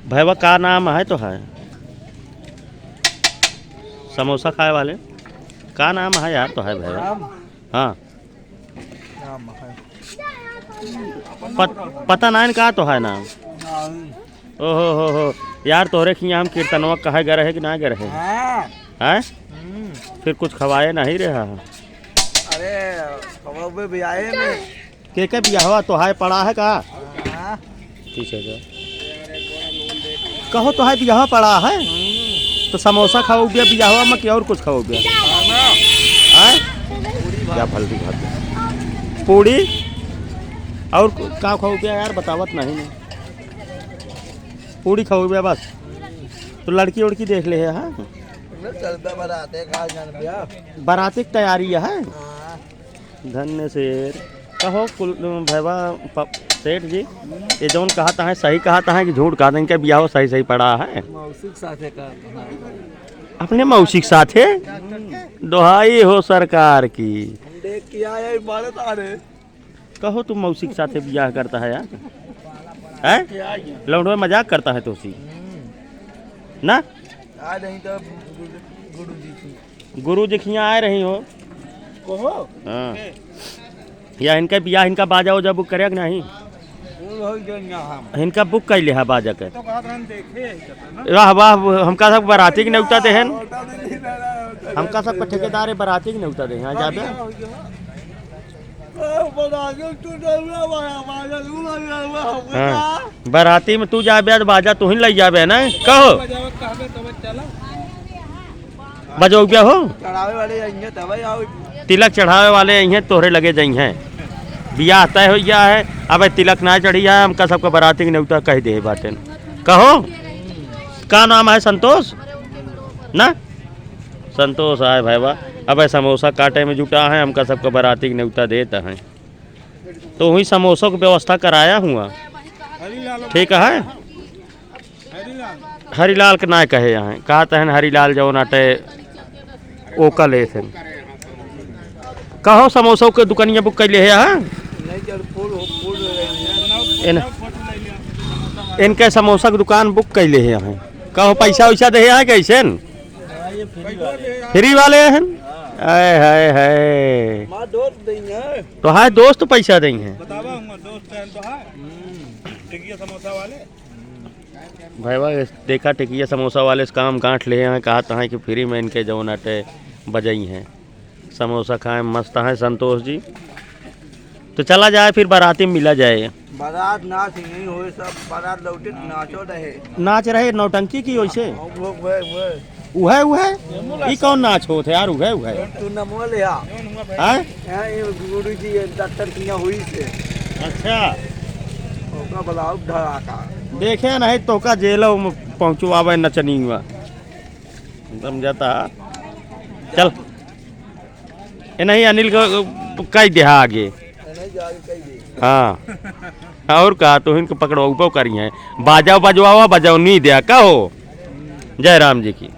भैया का नाम है तो है समोसा खाए वाले का नाम है यार तो है भैया। हाँ पता नहीं का तो है नाम। ओहो हो यार तोहरे खिया हम कीर्तनवा कहे गए रहे कि ना गए रहे हैं फिर कुछ खवाए नहीं रहा। अरे बियाहे में के बियाहवा तो है पड़ा है का ठीक है कहो तो है बियाह पड़ा है तो समोसा खाओ गया बियाहवा में क्या और कुछ खाओ गया क्या फलती खाते पूड़ी और का खाओ गया यार बतावत नहीं पूड़ी खाओ गया बस तो लड़की उड़की देख ले है बाराती की तैयारी है धन्य शेर कहो भैया सेठ जी ये जौन कहता है सही कहता है कि झूठ कहते हैं कि बियाह सही सही पड़ा है मौसिक साथे का अपने मौसिक साथे दोहाई हो सरकार की देख किया है बड़े तारे कहो तुम मौसिक साथे बियाह करता है यार हैं लौंडो में मजाक करता है तो उसी ना आ नहीं तो गुरु जी खिया आए रही हो हाँ या इनका बियाह इनका बाजा उजा बुक करे नहीं इनका बुक कैले है बाजा के वाह वाह हमका सब बाराती के न्योता दे हैं हमका सब ठेकेदार बाराती के न्योता दे यहाँ जाबे हाँ बाराती में तू जाबे बाजा तू ही ले जाबे ना कहो बजौबिया हो चढ़ावे वाले तिलक चढ़ावे वाले यहीं तोहरे लगे जाइ हैं बियाह तय हो गया है अब तिलक ना चढ़ी है हमका सबका बाराती के न्योता कह दे बातें कहो का नाम है संतोष ना संतोष आए भैया अब समोसा काटे में जुटा है हमका सबका बाराती के न्योता देता है तो वही समोसों की व्यवस्था कराया हुआ ठीक है हरिलाल के ना कहे यहाँ कहते हैं हरिलाल जो नाटे ओका ले थे कहो समोसों के दुकानिया बुक कर ले है इनके समोसा की दुकान बुक कर ले हैं कहो पैसा वैसा दे है कैसे फ्री वाले हैं है तो है दोस्त पैसा देंगे भाई देखा टिकिया समोसा वाले से काम गांठ ले हैं कहता है कि फ्री में इनके जो नाटे बजई हैं समोसा खाएं मस्त है संतोष जी तो चला जाए फिर बाराती में मिला जाए बारात नाच नहीं हो सब बारात लौटे नाचो रहे नाच रहे नौटंकी की वैसे उहे ये कौन नाच होते यार उहे तू न मोल या हैं गुरु जी डॉक्टर किया हुई से अच्छा ओका बुलाओ धड़ाका देखे नहीं तो का जेलो पहुंचवावे नचनी हुआ समझाता चल ये नहीं अनिल को कह दे आगे हाँ और कहा तो इनको पकड़ो ऊपर करी है बाजा बजवावा बजाओ नहीं दिया कहो जय राम जी की।